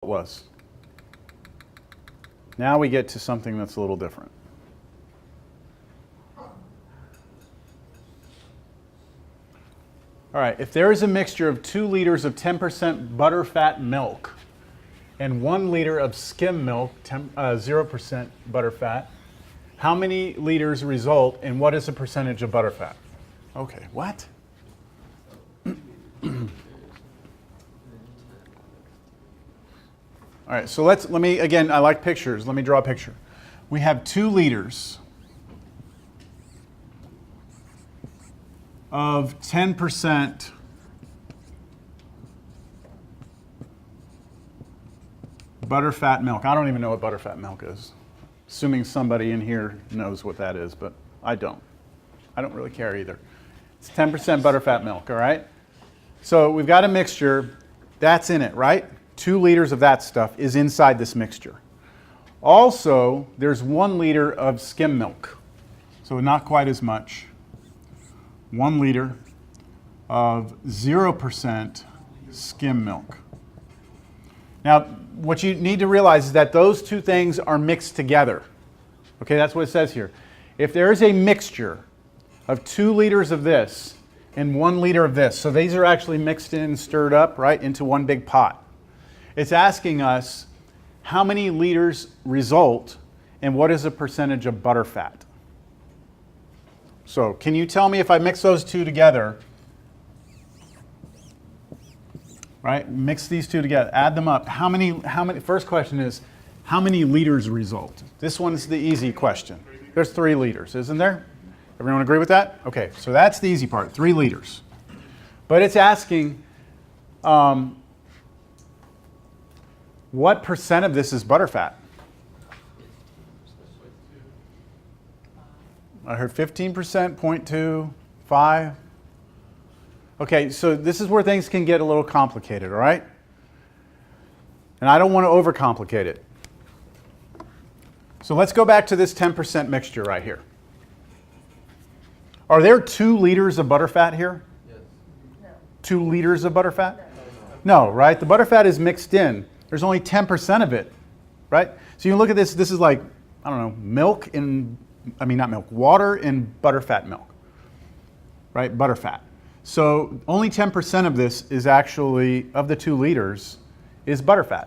was. Now we get to something that's a little different. All right, if there is a mixture of 2 liters of 10% butterfat milk and 1 liter of skim milk, 0% butterfat, how many liters result and what is the percentage of butterfat? Okay, what? All right, so let me, again, I like pictures. Let me draw a picture. We have 2 liters of 10% butterfat milk. I don't even know what butterfat milk is. Assuming somebody in here knows what that is, but I don't. I don't really care either. It's 10% butterfat milk, all right? So we've got a mixture. That's in it, right? 2 liters of that stuff is inside this mixture. Also, there's 1 liter of skim milk. So not quite as much. 1 liter of 0% skim milk. Now, what you need to realize is that those 2 things are mixed together. Okay, that's what it says here. If there is a mixture of 2 liters of this and 1 liter of this, so these are actually mixed in and stirred up, right, into one big pot. It's asking us how many liters result and what is the percentage of butterfat. So can you tell me if I mix those 2 together, right? Mix these 2 together, add them up. How many, first question is, how many liters result? This one's the easy question. There's 3 liters, isn't there? Everyone agree with that? Okay, so that's the easy part, 3 liters. But it's asking, what percent of this is butterfat? I heard 15%, 0.2, 5. Okay, so this is where things can get a little complicated, all right? And I don't want to overcomplicate it. So let's go back to this 10% mixture right here. Are there 2 liters of butterfat here? Yes. No. 2 liters of butterfat? No, right? The butterfat is mixed in. There's only 10% of it, right? So you look at this, this is like, I don't know, milk in, I mean not milk, water in butterfat milk, right? Butterfat. So only 10% of this is actually, of the 2 liters, is butterfat.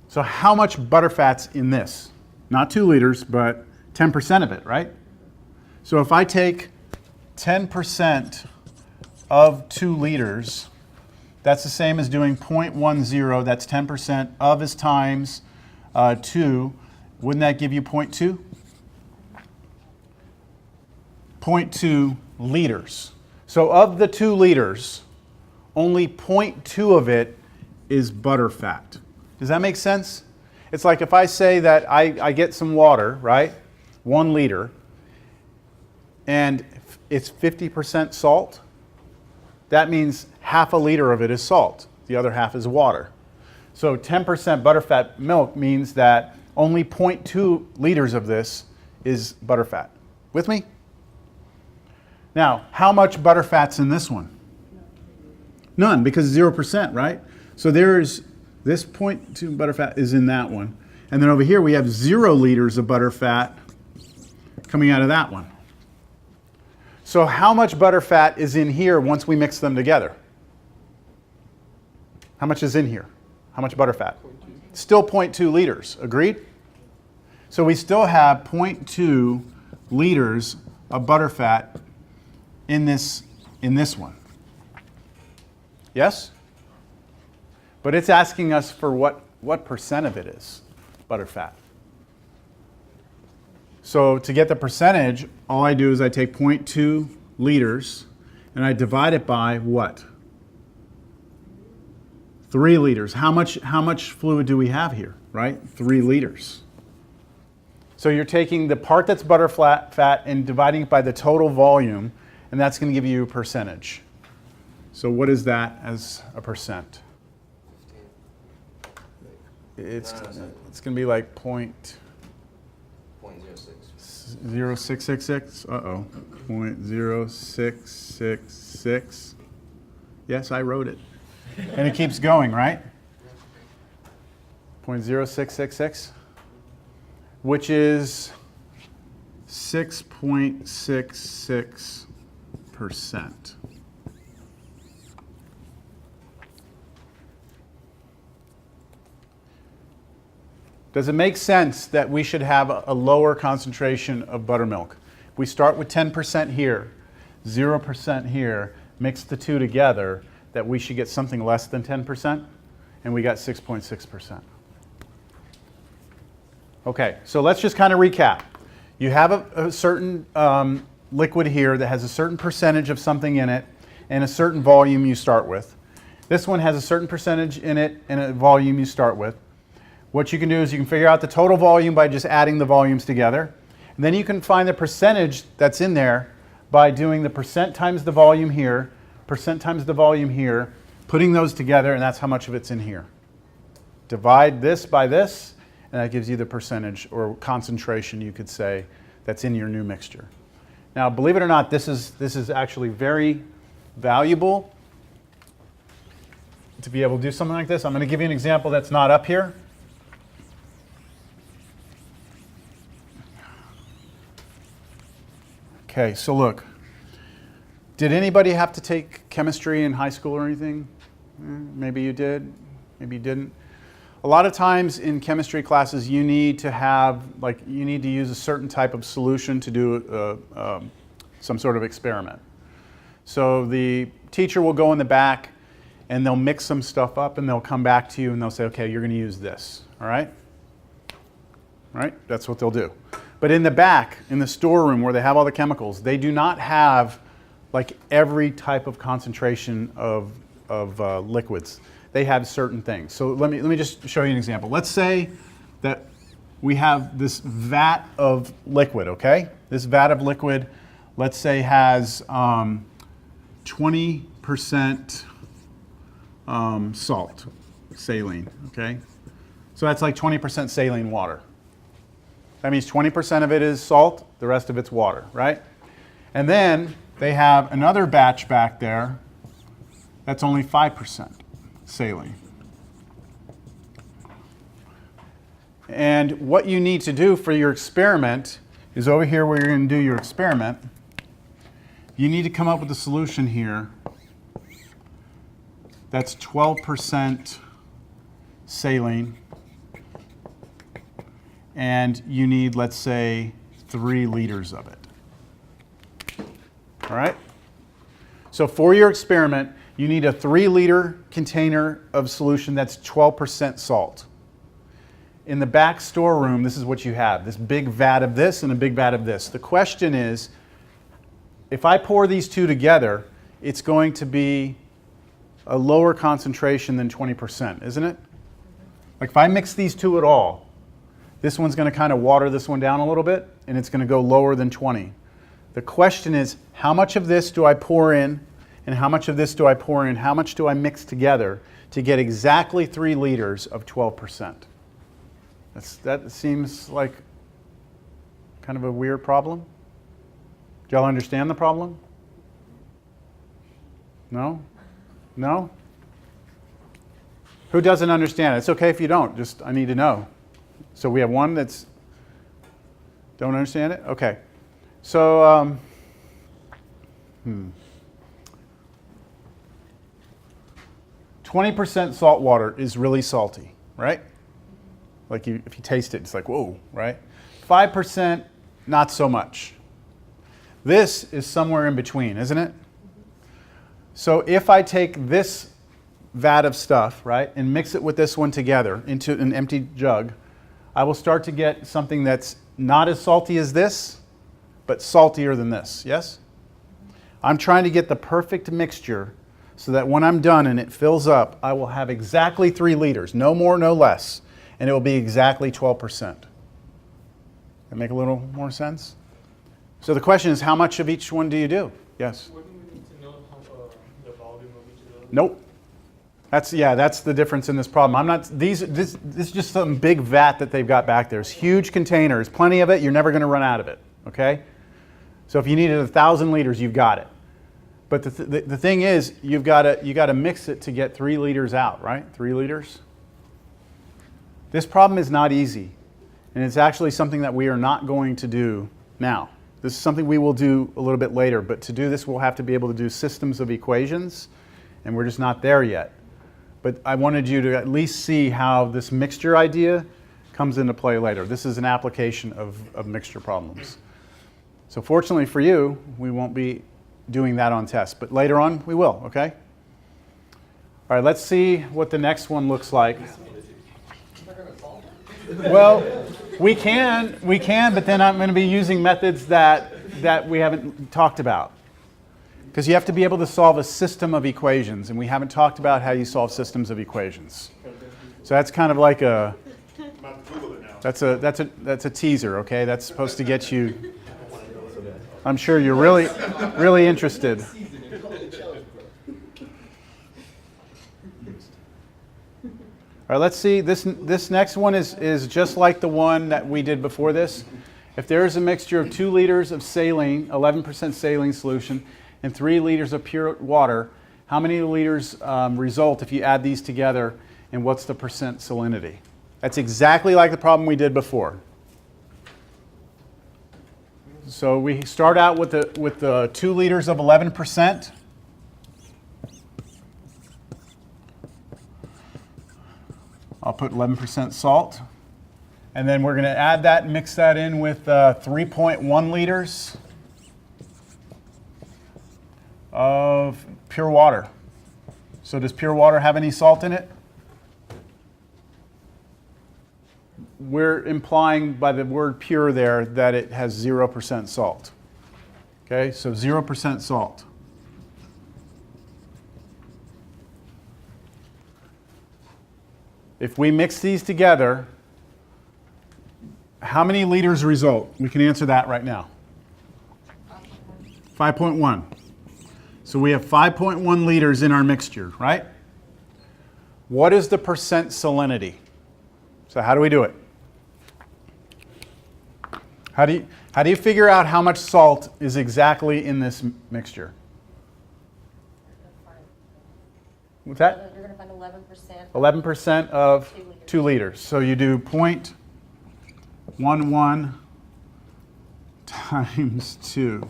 So how much butterfat's in this? Not 2 liters, but 10% of it, right? So if I take 10% of 2 liters, that's the same as doing 0.10, that's 10% of is times 2. Wouldn't that give you 0.2? 0.2 liters. So of the 2 liters, only 0.2 of it is butterfat. Does that make sense? It's like if I say that I get some water, right? 1 liter, and it's 50% salt. That means half a liter of it is salt. The other half is water. So 10% butterfat milk means that only 0.2 liters of this is butterfat. With me? Now, how much butterfat's in this one? None, because 0%, right? So there's this 0.2 butterfat is in that one. And then over here we have 0 liters of butterfat coming out of that one. So how much butterfat is in here once we mix them together? How much is in here? How much butterfat? Still 0.2 liters, agreed? So we still have 0.2 liters of butterfat in this one. Yes? But it's asking us for what percent of it is butterfat. So to get the percentage, all I do is I take 0.2 liters and I divide it by what? 3 liters. How much fluid do we have here, right? 3 liters. So you're taking the part that's butterfat and dividing it by the total volume, and that's going to give you a percentage. So what is that as a percent? It's going to be like 0.0666. Uh-oh. 0.0666. Yes, I wrote it. And it keeps going, right? 0.0666, which is 6.66%. Does it make sense that we should have a lower concentration of buttermilk? If we start with 10% here, 0% here, mix the two together, that we should get something less than 10%, and we got 6.6%. Okay, so let's just kind of recap. You have a certain liquid here that has a certain percentage of something in it and a certain volume you start with. This one has a certain percentage in it and a volume you start with. What you can do is you can figure out the total volume by just adding the volumes together. And then you can find the percentage that's in there by doing the percent times the volume here, percent times the volume here, putting those together, and that's how much of it's in here. Divide this by this, and that gives you the percentage or concentration, you could say, that's in your new mixture. Now, believe it or not, this is actually very valuable to be able to do something like this. I'm going to give you an example that's not up here. Okay, so look, did anybody have to take chemistry in high school or anything? Maybe you did, maybe you didn't. A lot of times in chemistry classes, you need to use a certain type of solution to do some sort of experiment. So the teacher will go in the back and they'll mix some stuff up and they'll come back to you and they'll say, okay, you're going to use this, all right? All right, that's what they'll do. But in the back, in the storeroom where they have all the chemicals, they do not have like every type of concentration of liquids. They have certain things. So let me just show you an example. Let's say that we have this vat of liquid, okay? This vat of liquid, let's say, has 20% salt, saline, okay? So that's like 20% saline water. That means 20% of it is salt, the rest of it's water, right? And then they have another batch back there that's only 5% saline. And what you need to do for your experiment is over here where you're going to do your experiment, you need to come up with a solution here that's 12% saline, and you need, let's say, 3 liters of it. All right? So for your experiment, you need a 3-liter container of solution that's 12% salt. In the back storeroom, this is what you have, this big vat of this and a big vat of this. The question is, if I pour these two together, it's going to be a lower concentration than 20%, isn't it? Like if I mix these two at all, this one's going to kind of water this one down a little bit, and it's going to go lower than 20. The question is, how much of this do I pour in, and how much of this do I pour in? How much do I mix together to get exactly 3 liters of 12%? That seems like kind of a weird problem. Do y'all understand the problem? No? No? Who doesn't understand it? It's okay if you don't, just I need to know. So we have one that's don't understand it? Okay. So 20% salt water is really salty, right? Like if you taste it, it's like, whoa, right? 5%, not so much. This is somewhere in between, isn't it? So if I take this vat of stuff, right, and mix it with this one together into an empty jug, I will start to get something that's not as salty as this, but saltier than this, yes? I'm trying to get the perfect mixture so that when I'm done and it fills up, I will have exactly 3 liters, no more, no less, and it will be exactly 12%. That make a little more sense? So the question is, how much of each one do you do? Yes? Wouldn't we need to know the volume of each of those? Nope. That's the difference in this problem. This is just some big vat that they've got back there. It's huge containers, plenty of it. You're never going to run out of it, okay? So if you needed 1,000 liters, you've got it. But the thing is, you got to mix it to get 3 liters out, right? 3 liters. This problem is not easy, and it's actually something that we are not going to do now. This is something we will do a little bit later, but to do this we'll have to be able to do systems of equations, and we're just not there yet. But I wanted you to at least see how this mixture idea comes into play later. This is an application of mixture problems. So fortunately for you, we won't be doing that on tests, but later on we will, okay? All right, let's see what the next one looks like. Well, we can, but then I'm going to be using methods that we haven't talked about. Because you have to be able to solve a system of equations, and we haven't talked about how you solve systems of equations. So that's kind of like a, that's a teaser, okay? That's supposed to get you, I'm sure you're really, really interested. All right, let's see. This next one is just like the one that we did before this. If there is a mixture of 2 liters of saline, 11% saline solution, and 3 liters of pure water, how many liters result if you add these together, and what's the percent salinity? That's exactly like the problem we did before. So we start out with the 2 liters of 11%. I'll put 11% salt. And then we're going to add that and mix that in with 3.1 liters of pure water. So does pure water have any salt in it? We're implying by the word pure there that it has 0% salt. Okay, so 0% salt. If we mix these together, how many liters result? We can answer that right now. 5.1. So we have 5.1 liters in our mixture, right? What is the percent salinity? So how do we do it? How do you figure out how much salt is exactly in this mixture? What's that? You're going to find 11%. 11% of 2 liters. So you do 0.11 times 2,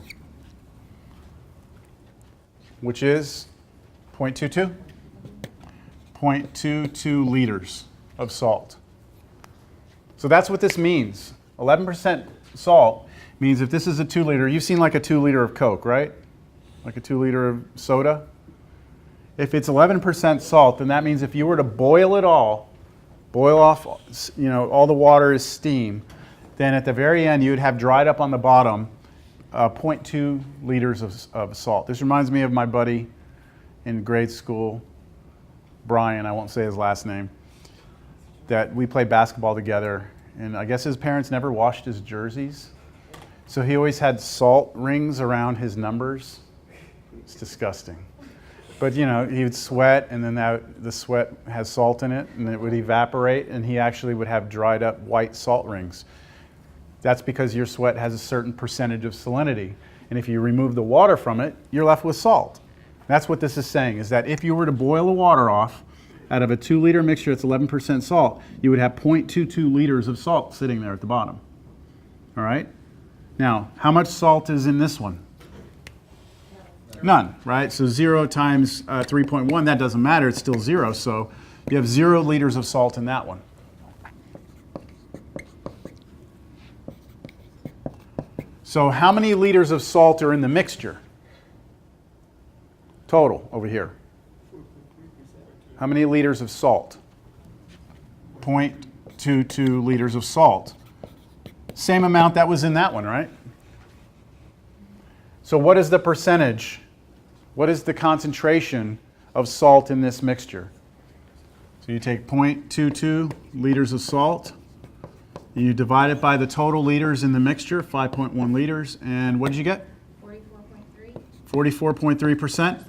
which is 0.22? 0.22 liters of salt. So that's what this means. 11% salt means if this is a 2 liter, you've seen like a 2 liter of Coke, right? Like a 2 liter of soda. If it's 11% salt, then that means if you were to boil it all, boil off, all the water is steam, then at the very end you would have dried up on the bottom 0.2 liters of salt. This reminds me of my buddy in grade school, Brian, I won't say his last name, that we played basketball together, and I guess his parents never washed his jerseys, so he always had salt rings around his numbers. It's disgusting. But he would sweat, and then the sweat has salt in it, and it would evaporate, and he actually would have dried up white salt rings. That's because your sweat has a certain percentage of salinity, and if you remove the water from it, you're left with salt. That's what this is saying, is that if you were to boil the water off out of a 2 liter mixture that's 11% salt, you would have 0.22 liters of salt sitting there at the bottom. All right? Now, how much salt is in this one? None, right? So 0 times 3.1, that doesn't matter. It's still 0. So you have 0 liters of salt in that one. So how many liters of salt are in the mixture? Total over here. How many liters of salt? 0.22 liters of salt. Same amount that was in that one, right? So what is the percentage? What is the concentration of salt in this mixture? So you take 0.22 liters of salt, you divide it by the total liters in the mixture, 5.1 liters, and what did you get? 44.3. 44.3%?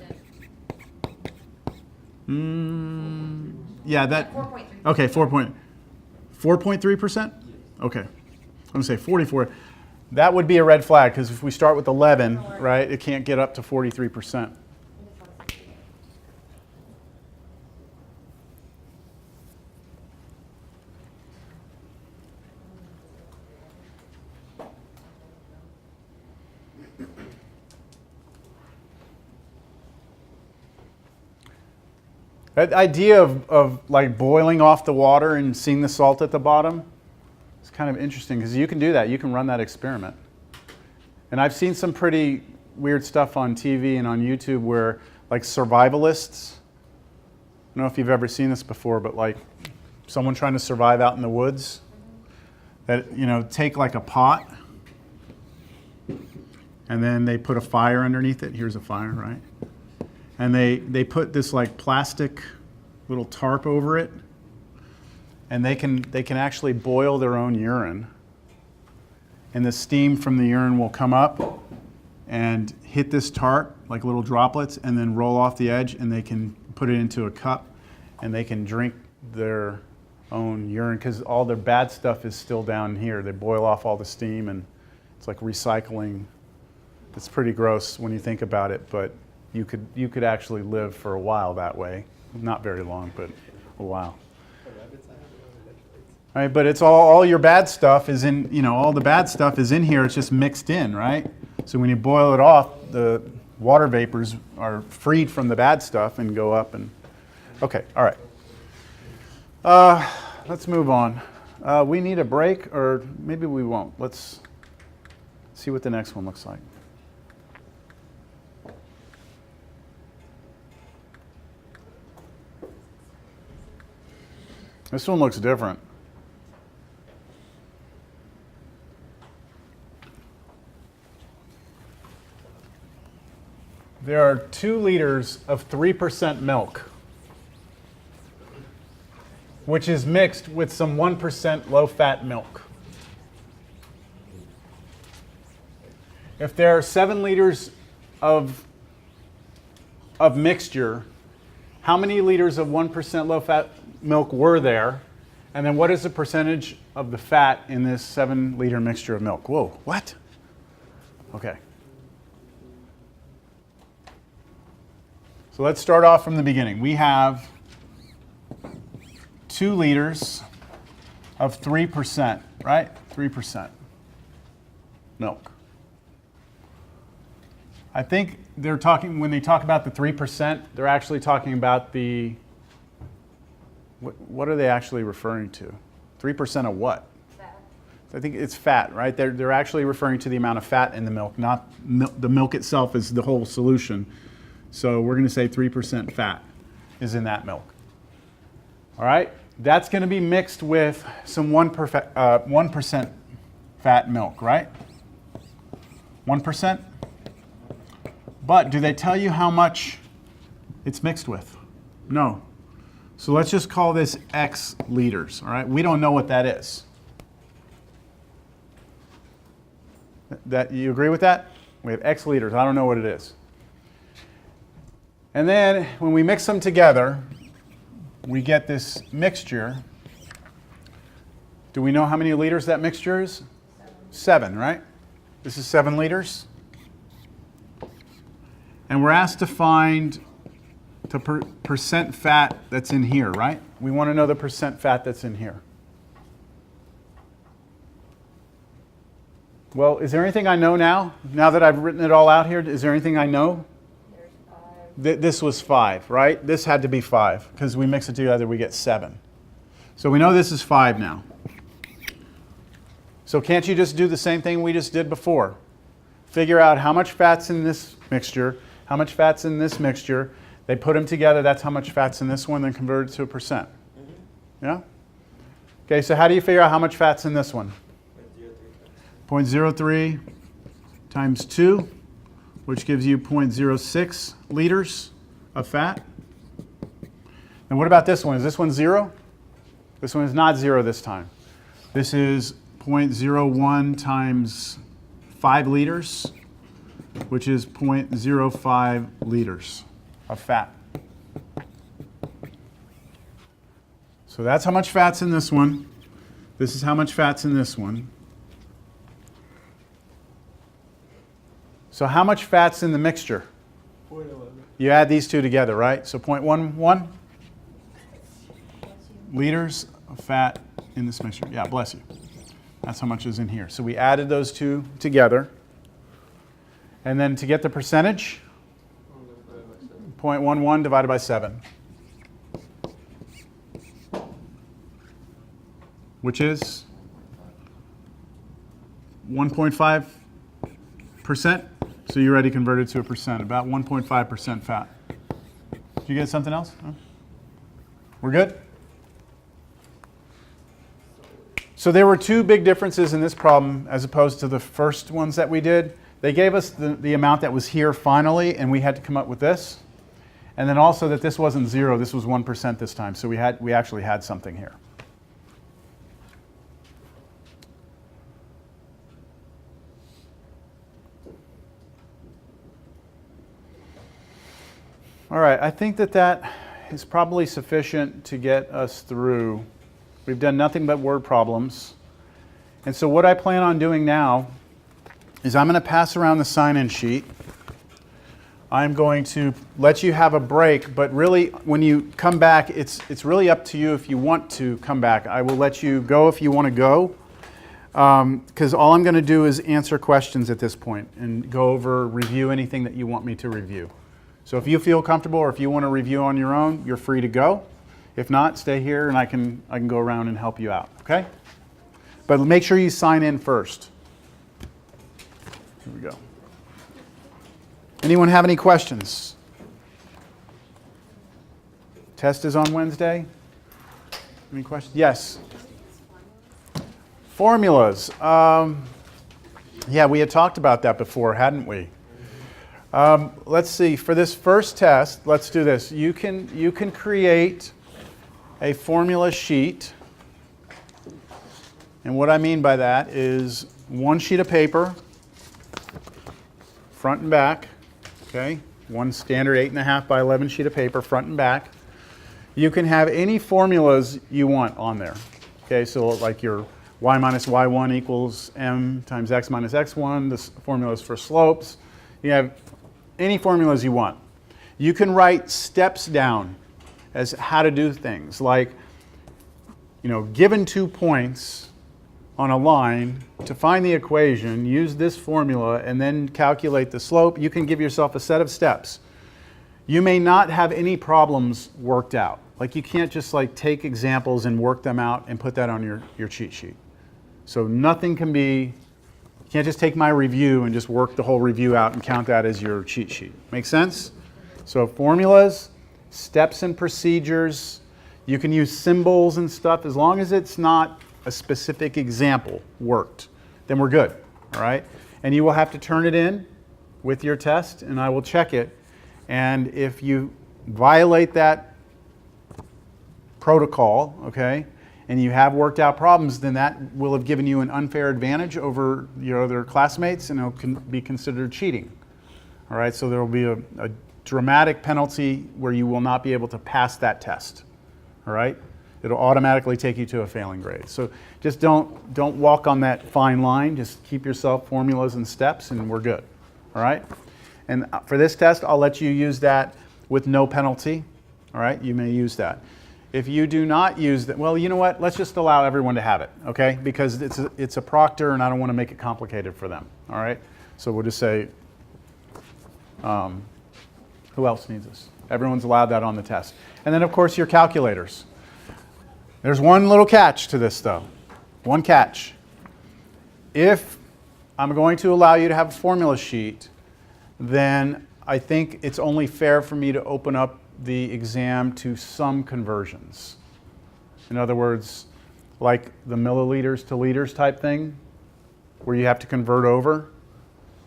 Yeah, that. 4.3. Okay, 4.3%? Okay. I'm going to say 44. That would be a red flag, because if we start with 11, right, it can't get up to 43%. That idea of like boiling off the water and seeing the salt at the bottom is kind of interesting because you can do that. You can run that experiment. And I've seen some pretty weird stuff on TV and on YouTube where like survivalists, I don't know if you've ever seen this before, but like someone trying to survive out in the woods, that, you know, take like a pot and then they put a fire underneath it. Here's a fire, right? And they put this like plastic little tarp over it, and they can actually boil their own urine. And the steam from the urine will come up and hit this tarp like little droplets and then roll off the edge, and they can put it into a cup and they can drink their own urine because all their bad stuff is still down here. They boil off all the steam and it's like recycling. It's pretty gross when you think about it, but you could actually live for a while that way. Not very long, but a while. All right, but it's all your bad stuff is in, you know, all the bad stuff is in here. It's just mixed in, right? So when you boil it off, the water vapors are freed from the bad stuff and go up and, okay, all right. Let's move on. We need a break, or maybe we won't. Let's see what the next one looks like. This one looks different. There are 2 liters of 3% milk, which is mixed with some 1% low-fat milk. If there are 7 liters of mixture, how many liters of 1% low-fat milk were there? And then what is the percentage of the fat in this 7-liter mixture of milk? Whoa, what? Okay. So let's start off from the beginning. We have 2 liters of 3%, right? 3% milk. I think they're talking, when they talk about the 3%, they're actually talking about the, what are they actually referring to? 3% of what? Fat. I think it's fat, right? They're actually referring to the amount of fat in the milk, not the milk itself is the whole solution. So we're going to say 3% fat is in that milk. All right? That's going to be mixed with some 1% fat milk, right? 1%? But do they tell you how much it's mixed with? No. So let's just call this X liters, all right? We don't know what that is. You agree with that? We have X liters. I don't know what it is. And then when we mix them together, we get this mixture. Do we know how many liters that mixture is? 7, right? This is 7 liters. And we're asked to find the percent fat that's in here, right? We want to know the percent fat that's in here. Well, is there anything I know now? Now that I've written it all out here, is there anything I know? This was 5, right? This had to be 5 because we mix it together, we get 7. So we know this is 5 now. So can't you just do the same thing we just did before? Figure out how much fat's in this mixture, how much fat's in this mixture. They put them together, that's how much fat's in this one, then convert it to a percent. Yeah? Okay, so how do you figure out how much fat's in this one? 0.03 times 2. Which gives you 0.06 liters of fat. And what about this one? Is this one 0? This one is not 0 this time. This is 0.01 times 5 liters, which is 0.05 liters of fat. So that's how much fat's in this one. This is how much fat's in this one. So how much fat's in the mixture? 0.11. You add these two together, right? So 0.11 liters of fat in this mixture. Yeah, bless you. That's how much is in here. So we added those two together. And then to get the percentage, 0.11 divided by 7. which is 1.5%. So you already converted to a percent, about 1.5% fat. Did you get something else? No? We're good? So there were two big differences in this problem as opposed to the first ones that we did. They gave us the amount that was here finally, and we had to come up with this. And then also that this wasn't 0, this was 1% this time. So we actually had something here. All right, I think that is probably sufficient to get us through. We've done nothing but word problems. And so what I plan on doing now is I'm going to pass around the sign-in sheet. I'm going to let you have a break, but really when you come back, it's really up to you if you want to come back. I will let you go if you want to go, because all I'm going to do is answer questions at this point and go over, review anything that you want me to review. So if you feel comfortable or if you want to review on your own, you're free to go. If not, stay here and I can go around and help you out, okay? But make sure you sign in first. Here we go. Anyone have any questions? Test is on Wednesday. Any questions? Yes. Formulas. Yeah, we had talked about that before, hadn't we? Let's see. For this first test, let's do this. You can create a formula sheet. And what I mean by that is one sheet of paper, front and back. Okay, one standard 8.5 by 11 sheet of paper, front and back. You can have any formulas you want on there. Okay, so like your y minus y1 equals m times x minus x1, this formula is for slopes. You have any formulas you want. You can write steps down as how to do things, like, given 2 points on a line, to find the equation, use this formula and then calculate the slope. You can give yourself a set of steps. You may not have any problems worked out. Like you can't just take examples and work them out and put that on your cheat sheet. So nothing can be, you can't just take my review and just work the whole review out and count that as your cheat sheet. Make sense? So formulas, steps and procedures, you can use symbols and stuff as long as it's not a specific example worked, then we're good, all right? And you will have to turn it in with your test and I will check it. And if you violate that protocol, okay, and you have worked out problems, then that will have given you an unfair advantage over your other classmates and it will be considered cheating, all right? So there will be a dramatic penalty where you will not be able to pass that test, all right? It'll automatically take you to a failing grade. So just don't walk on that fine line. Just keep yourself formulas and steps and we're good. All right? And for this test, I'll let you use that with no penalty. All right? You may use that. If you do not use that, well, you know what? Let's just allow everyone to have it, okay? Because it's a proctor and I don't want to make it complicated for them. All right? So we'll just say, who else needs this? Everyone's allowed that on the test. And then, of course, your calculators. There's one little catch to this, though. One catch. If I'm going to allow you to have a formula sheet, then I think it's only fair for me to open up the exam to some conversions. In other words, like the milliliters to liters type thing, where you have to convert over.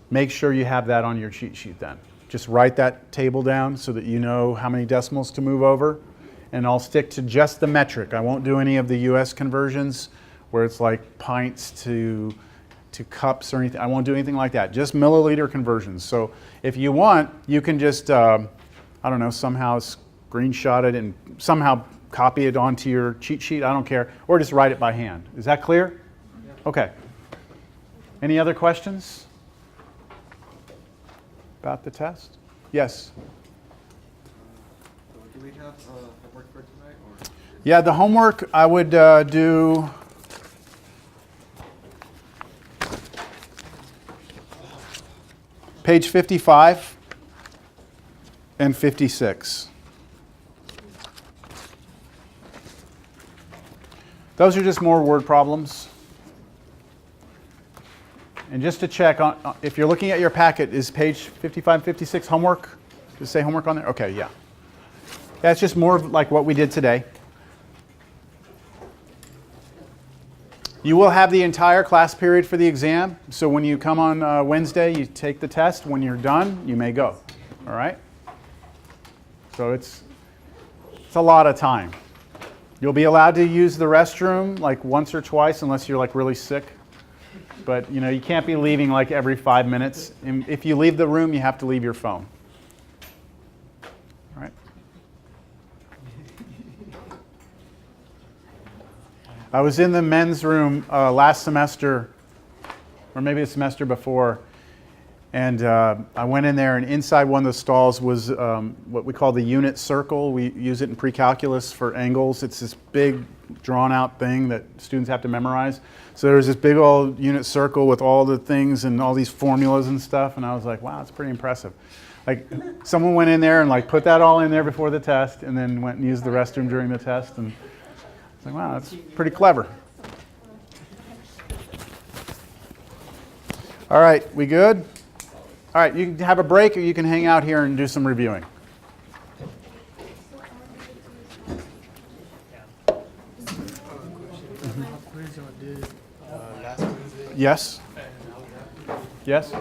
Make sure you have that on your cheat sheet then. Just write that table down so that you know how many decimals to move over. And I'll stick to just the metric. I won't do any of the US conversions where it's like pints to cups or anything. I won't do anything like that. Just milliliter conversions. So if you want, you can just, I don't know, somehow screenshot it and somehow copy it onto your cheat sheet. I don't care. Or just write it by hand. Is that clear? Yeah. Okay. Any other questions about the test? Yes? Do we have homework for tonight? Or yeah, the homework I would do page 55 and 56. Those are just more word problems. And just to check, if you're looking at your packet, is page 55, 56 homework? Does it say homework on there? Okay, yeah. That's just more of like what we did today. You will have the entire class period for the exam. So when you come on Wednesday, you take the test. When you're done, you may go. All right? So it's a lot of time. You'll be allowed to use the restroom like once or twice unless you're like really sick. But you know, you can't be leaving like every 5 minutes. And if you leave the room, you have to leave your phone. All right? I was in the men's room last semester, or maybe the semester before, and I went in there, and inside one of the stalls was what we call the unit circle. We use it in pre-calculus for angles. It's this big, drawn-out thing that students have to memorize. So there's this big old unit circle with all the things and all these formulas and stuff, and I was like, wow, it's pretty impressive. Like, someone went in there and like put that all in there before the test, and then went and used the restroom during the test, and like, wow, that's pretty clever. All right, we good? All right, you can have a break or you can hang out here and do some reviewing. Quiz y'all did last Wednesday. Yes? And Yes?